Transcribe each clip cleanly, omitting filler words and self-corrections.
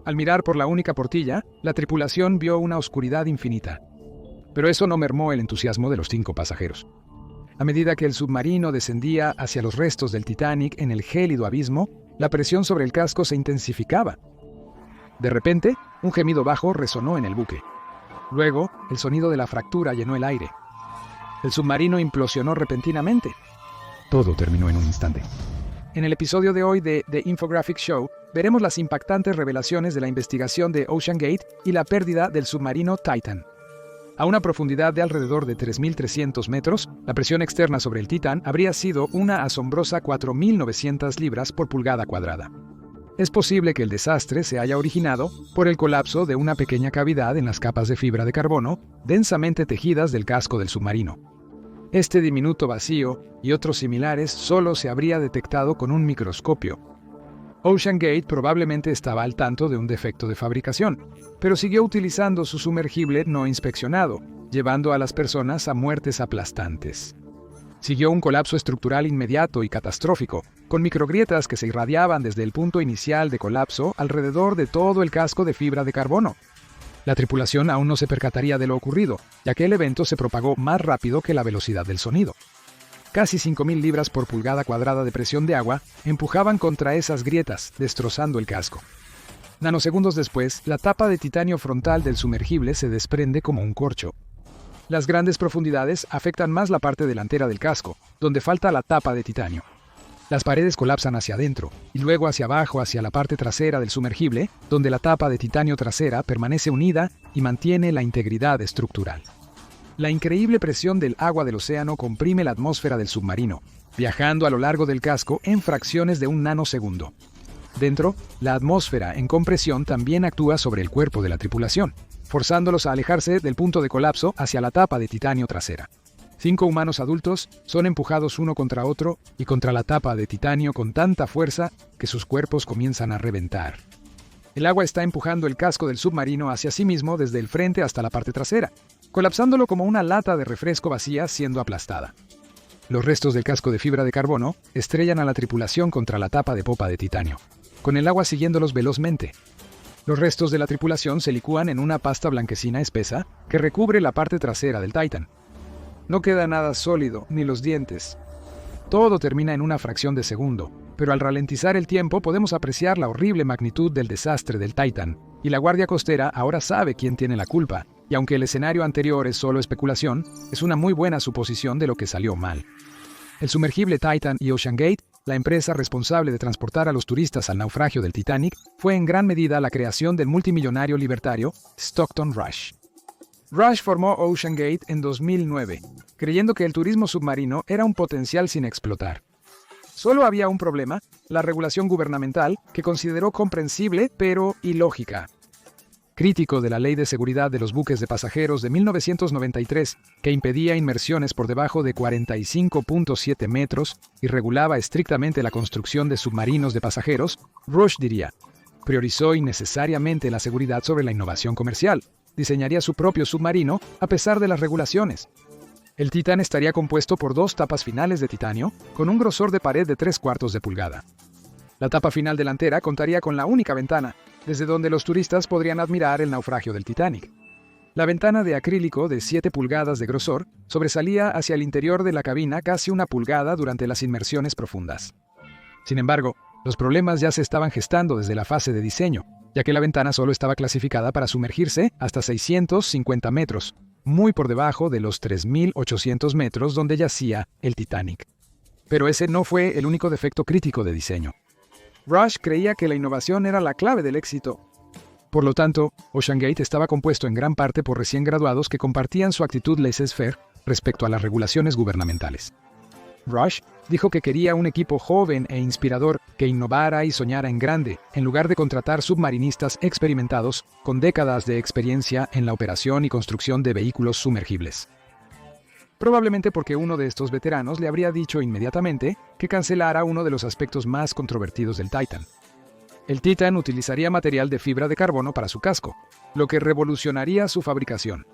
Al mirar por la única portilla, la tripulación vio una oscuridad infinita. Pero eso no mermó el entusiasmo de los 5 pasajeros. A medida que el submarino descendía hacia los restos del Titanic en el gélido abismo, la presión sobre el casco se intensificaba. De repente, un gemido bajo resonó en el buque. Luego, el sonido de la fractura llenó el aire. El submarino implosionó repentinamente. Todo terminó en un instante. En el episodio de hoy de The Infographic Show, veremos las impactantes revelaciones de la investigación de OceanGate y la pérdida del submarino Titan. A una profundidad de alrededor de 3.300 metros, la presión externa sobre el Titan habría sido una asombrosa 4.900 libras por pulgada cuadrada. Es posible que el desastre se haya originado por el colapso de una pequeña cavidad en las capas de fibra de carbono densamente tejidas del casco del submarino. Este diminuto vacío y otros similares solo se habría detectado con un microscopio. OceanGate probablemente estaba al tanto de un defecto de fabricación, pero siguió utilizando su sumergible no inspeccionado, llevando a las personas a muertes aplastantes. Siguió un colapso estructural inmediato y catastrófico, con microgrietas que se irradiaban desde el punto inicial de colapso alrededor de todo el casco de fibra de carbono. La tripulación aún no se percataría de lo ocurrido, ya que el evento se propagó más rápido que la velocidad del sonido. Casi 5.000 libras por pulgada cuadrada de presión de agua empujaban contra esas grietas, destrozando el casco. Nanosegundos después, la tapa de titanio frontal del sumergible se desprende como un corcho. Las grandes profundidades afectan más la parte delantera del casco, donde falta la tapa de titanio. Las paredes colapsan hacia adentro, y luego hacia abajo hacia la parte trasera del sumergible, donde la tapa de titanio trasera permanece unida y mantiene la integridad estructural. La increíble presión del agua del océano comprime la atmósfera del submarino, viajando a lo largo del casco en fracciones de un nanosegundo. Dentro, la atmósfera en compresión también actúa sobre el cuerpo de la tripulación, forzándolos a alejarse del punto de colapso hacia la tapa de titanio trasera. 5 humanos adultos son empujados uno contra otro y contra la tapa de titanio con tanta fuerza que sus cuerpos comienzan a reventar. El agua está empujando el casco del submarino hacia sí mismo desde el frente hasta la parte trasera, colapsándolo como una lata de refresco vacía siendo aplastada. Los restos del casco de fibra de carbono estrellan a la tripulación contra la tapa de popa de titanio, con el agua siguiéndolos velozmente. Los restos de la tripulación se licúan en una pasta blanquecina espesa que recubre la parte trasera del Titan. No queda nada sólido, ni los dientes. Todo termina en una fracción de segundo, pero al ralentizar el tiempo podemos apreciar la horrible magnitud del desastre del Titan, y la Guardia Costera ahora sabe quién tiene la culpa, y aunque el escenario anterior es solo especulación, es una muy buena suposición de lo que salió mal. El sumergible Titan y OceanGate, la empresa responsable de transportar a los turistas al naufragio del Titanic, fue en gran medida la creación del multimillonario libertario Stockton Rush. Rush formó OceanGate en 2009, creyendo que el turismo submarino era un potencial sin explotar. Solo había un problema, la regulación gubernamental, que consideró comprensible pero ilógica. Crítico de la Ley de Seguridad de los Buques de Pasajeros de 1993, que impedía inmersiones por debajo de 45.7 metros y regulaba estrictamente la construcción de submarinos de pasajeros, Rush diría, priorizó innecesariamente la seguridad sobre la innovación comercial, diseñaría su propio submarino a pesar de las regulaciones. El Titan estaría compuesto por 2 tapas finales de titanio, con un grosor de pared de 3/4 de pulgada. La tapa final delantera contaría con la única ventana, desde donde los turistas podrían admirar el naufragio del Titanic. La ventana de acrílico de 7 pulgadas de grosor sobresalía hacia el interior de la cabina casi 1 pulgada durante las inmersiones profundas. Sin embargo, los problemas ya se estaban gestando desde la fase de diseño, ya que la ventana solo estaba clasificada para sumergirse hasta 650 metros, muy por debajo de los 3.800 metros donde yacía el Titanic. Pero ese no fue el único defecto crítico de diseño. Rush creía que la innovación era la clave del éxito. Por lo tanto, OceanGate estaba compuesto en gran parte por recién graduados que compartían su actitud laissez-faire respecto a las regulaciones gubernamentales. Rush dijo que quería un equipo joven e inspirador que innovara y soñara en grande, en lugar de contratar submarinistas experimentados con décadas de experiencia en la operación y construcción de vehículos sumergibles. Probablemente porque uno de estos veteranos le habría dicho inmediatamente que cancelara uno de los aspectos más controvertidos del Titan. El Titan utilizaría material de fibra de carbono para su casco, lo que revolucionaría su fabricación.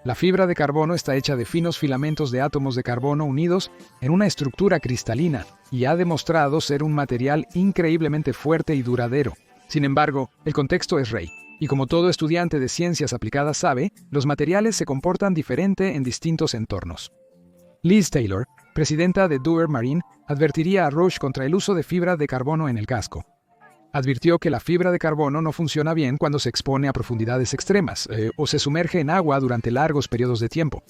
La fibra de carbono está hecha de finos filamentos de átomos de carbono unidos en una estructura cristalina y ha demostrado ser un material increíblemente fuerte y duradero, Sin embargo, el contexto es rey, y como todo estudiante de ciencias aplicadas sabe, los materiales se comportan diferente en distintos entornos. Liz Taylor, presidenta de Dewar Marine, advertiría a Rush contra el uso de fibra de carbono en el casco. Advirtió que la fibra de carbono no funciona bien cuando se expone a profundidades extremas o se sumerge en agua durante largos periodos de tiempo.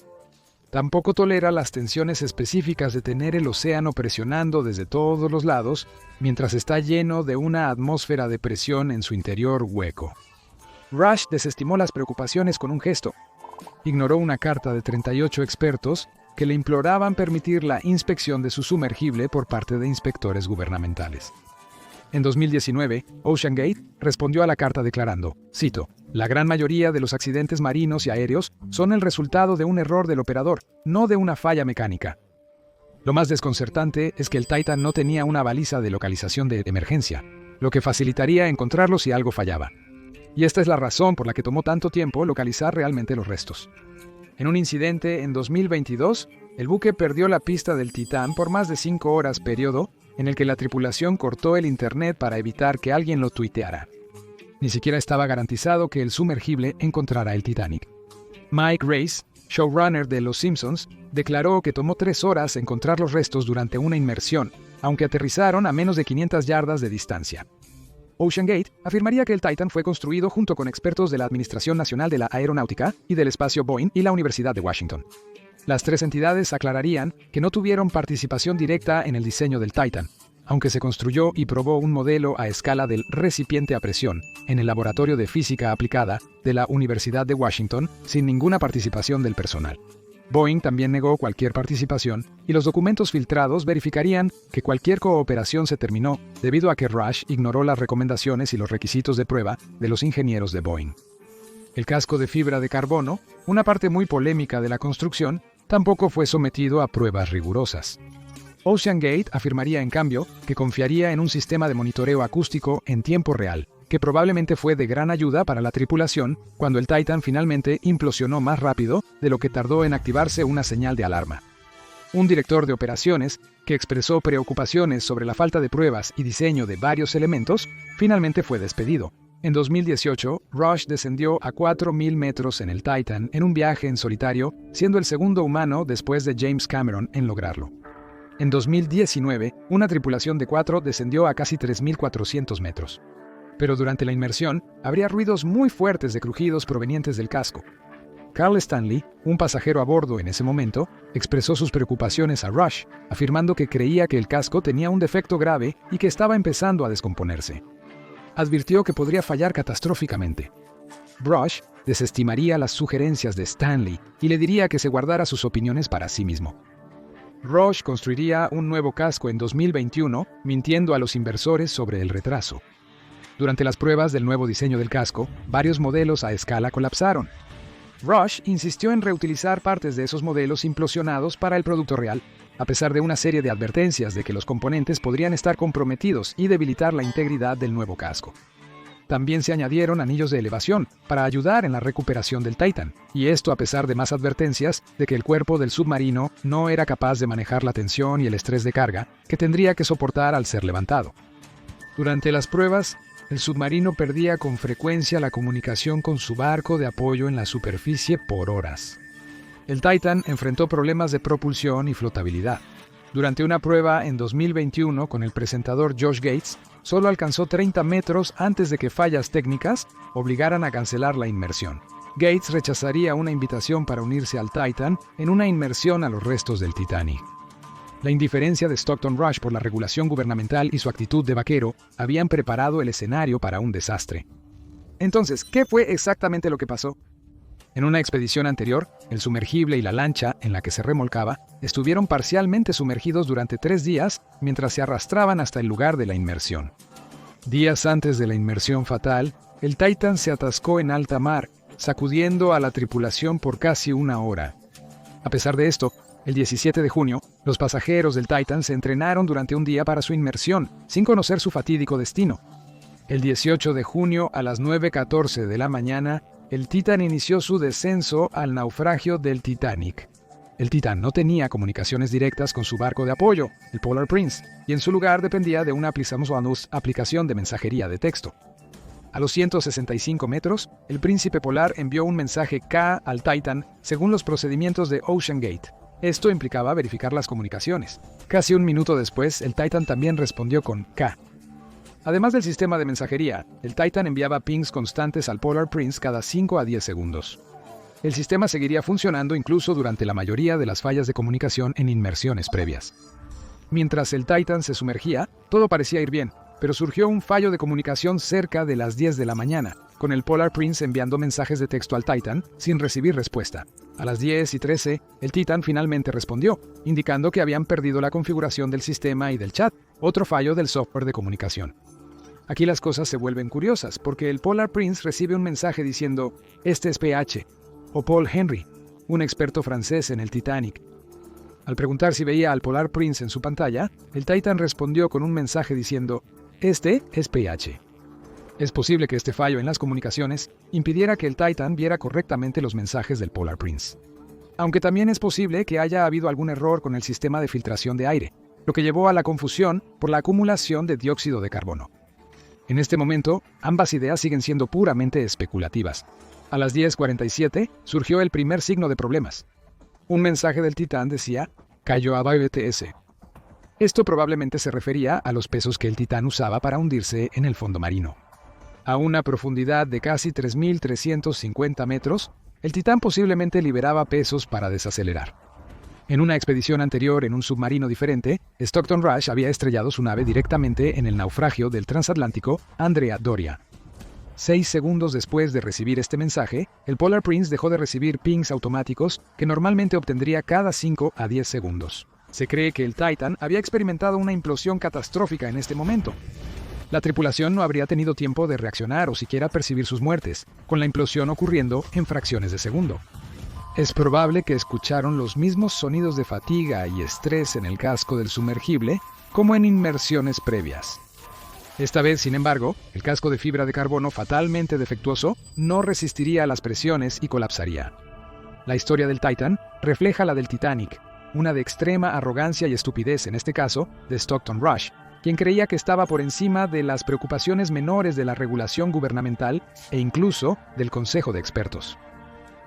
Tampoco tolera las tensiones específicas de tener el océano presionando desde todos los lados mientras está lleno de una atmósfera de presión en su interior hueco. Rush desestimó las preocupaciones con un gesto. Ignoró una carta de 38 expertos que le imploraban permitir la inspección de su sumergible por parte de inspectores gubernamentales. En 2019, OceanGate respondió a la carta declarando, cito, «La gran mayoría de los accidentes marinos y aéreos son el resultado de un error del operador, no de una falla mecánica». Lo más desconcertante es que el Titan no tenía una baliza de localización de emergencia, lo que facilitaría encontrarlo si algo fallaba. Y esta es la razón por la que tomó tanto tiempo localizar realmente los restos. En un incidente en 2022, el buque perdió la pista del Titán por más de 5 horas, periodo en el que la tripulación cortó el internet para evitar que alguien lo tuiteara. Ni siquiera estaba garantizado que el sumergible encontrara el Titanic. Mike Race, showrunner de Los Simpsons, declaró que tomó 3 horas encontrar los restos durante una inmersión, aunque aterrizaron a menos de 500 yardas de distancia. OceanGate afirmaría que el Titan fue construido junto con expertos de la Administración Nacional de la Aeronáutica y del Espacio Boeing y la Universidad de Washington. Las 3 entidades aclararían que no tuvieron participación directa en el diseño del Titan, aunque se construyó y probó un modelo a escala del recipiente a presión en el Laboratorio de Física Aplicada de la Universidad de Washington sin ninguna participación del personal. Boeing también negó cualquier participación y los documentos filtrados verificarían que cualquier cooperación se terminó debido a que Rush ignoró las recomendaciones y los requisitos de prueba de los ingenieros de Boeing. El casco de fibra de carbono, una parte muy polémica de la construcción, tampoco fue sometido a pruebas rigurosas. OceanGate afirmaría, en cambio, que confiaría en un sistema de monitoreo acústico en tiempo real, que probablemente fue de gran ayuda para la tripulación cuando el Titan finalmente implosionó más rápido de lo que tardó en activarse una señal de alarma. Un director de operaciones, que expresó preocupaciones sobre la falta de pruebas y diseño de varios elementos, finalmente fue despedido. En 2018, Rush descendió a 4.000 metros en el Titan en un viaje en solitario, siendo el segundo humano después de James Cameron en lograrlo. En 2019, una tripulación de 4 descendió a casi 3.400 metros. Pero durante la inmersión, habría ruidos muy fuertes de crujidos provenientes del casco. Carl Stanley, un pasajero a bordo en ese momento, expresó sus preocupaciones a Rush, afirmando que creía que el casco tenía un defecto grave y que estaba empezando a descomponerse. Advirtió que podría fallar catastróficamente. Rush desestimaría las sugerencias de Stanley y le diría que se guardara sus opiniones para sí mismo. Rush construiría un nuevo casco en 2021, mintiendo a los inversores sobre el retraso. Durante las pruebas del nuevo diseño del casco, varios modelos a escala colapsaron. Rush insistió en reutilizar partes de esos modelos implosionados para el producto real, a pesar de una serie de advertencias de que los componentes podrían estar comprometidos y debilitar la integridad del nuevo casco. También se añadieron anillos de elevación para ayudar en la recuperación del Titan, y esto a pesar de más advertencias de que el cuerpo del submarino no era capaz de manejar la tensión y el estrés de carga que tendría que soportar al ser levantado. Durante las pruebas, el submarino perdía con frecuencia la comunicación con su barco de apoyo en la superficie por horas. El Titan enfrentó problemas de propulsión y flotabilidad. Durante una prueba en 2021 con el presentador Josh Gates, solo alcanzó 30 metros antes de que fallas técnicas obligaran a cancelar la inmersión. Gates rechazaría una invitación para unirse al Titan en una inmersión a los restos del Titanic. La indiferencia de Stockton Rush por la regulación gubernamental y su actitud de vaquero habían preparado el escenario para un desastre. Entonces, ¿qué fue exactamente lo que pasó? En una expedición anterior, el sumergible y la lancha en la que se remolcaba estuvieron parcialmente sumergidos durante 3 días mientras se arrastraban hasta el lugar de la inmersión. Días antes de la inmersión fatal, el Titan se atascó en alta mar, sacudiendo a la tripulación por casi 1 hora. A pesar de esto, el 17 de junio, los pasajeros del Titan se entrenaron durante un día para su inmersión, sin conocer su fatídico destino. El 18 de junio, a las 9:14 de la mañana, el Titan inició su descenso al naufragio del Titanic. El Titan no tenía comunicaciones directas con su barco de apoyo, el Polar Prince, y en su lugar dependía de una aplicación de mensajería de texto. A los 165 metros, el Príncipe Polar envió un mensaje K al Titan según los procedimientos de Ocean Gate. Esto implicaba verificar las comunicaciones. Casi un minuto después, el Titan también respondió con K. Además del sistema de mensajería, el Titan enviaba pings constantes al Polar Prince cada 5 a 10 segundos. El sistema seguiría funcionando incluso durante la mayoría de las fallas de comunicación en inmersiones previas. Mientras el Titan se sumergía, todo parecía ir bien, pero surgió un fallo de comunicación cerca de las 10 de la mañana, con el Polar Prince enviando mensajes de texto al Titan sin recibir respuesta. A las 10:13, el Titan finalmente respondió, indicando que habían perdido la configuración del sistema y del chat, otro fallo del software de comunicación. Aquí las cosas se vuelven curiosas, porque el Polar Prince recibe un mensaje diciendo, «Este es PH», o Paul Henry, un experto francés en el Titanic. Al preguntar si veía al Polar Prince en su pantalla, el Titan respondió con un mensaje diciendo, «Este es PH». Es posible que este fallo en las comunicaciones impidiera que el Titan viera correctamente los mensajes del Polar Prince. Aunque también es posible que haya habido algún error con el sistema de filtración de aire, lo que llevó a la confusión por la acumulación de dióxido de carbono. En este momento, ambas ideas siguen siendo puramente especulativas. A las 10:47 surgió el primer signo de problemas. Un mensaje del Titán decía, «Cayó a BTS». Esto probablemente se refería a los pesos que el Titán usaba para hundirse en el fondo marino. A una profundidad de casi 3.350 metros, el Titán posiblemente liberaba pesos para desacelerar. En una expedición anterior en un submarino diferente, Stockton Rush había estrellado su nave directamente en el naufragio del transatlántico Andrea Doria. 6 segundos después de recibir este mensaje, el Polar Prince dejó de recibir pings automáticos que normalmente obtendría cada 5 a 10 segundos. Se cree que el Titan había experimentado una implosión catastrófica en este momento. La tripulación no habría tenido tiempo de reaccionar o siquiera percibir sus muertes, con la implosión ocurriendo en fracciones de segundo. Es probable que escucharon los mismos sonidos de fatiga y estrés en el casco del sumergible como en inmersiones previas. Esta vez, sin embargo, el casco de fibra de carbono fatalmente defectuoso no resistiría a las presiones y colapsaría. La historia del Titan refleja la del Titanic, una de extrema arrogancia y estupidez, en este caso, de Stockton Rush, quien creía que estaba por encima de las preocupaciones menores de la regulación gubernamental e incluso del Consejo de Expertos.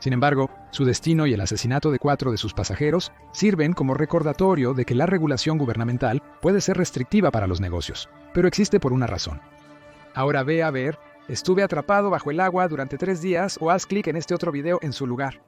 Sin embargo, su destino y el asesinato de 4 de sus pasajeros sirven como recordatorio de que la regulación gubernamental puede ser restrictiva para los negocios, pero existe por una razón. Ahora ve a ver, estuve atrapado bajo el agua durante 3 días o haz clic en este otro video en su lugar.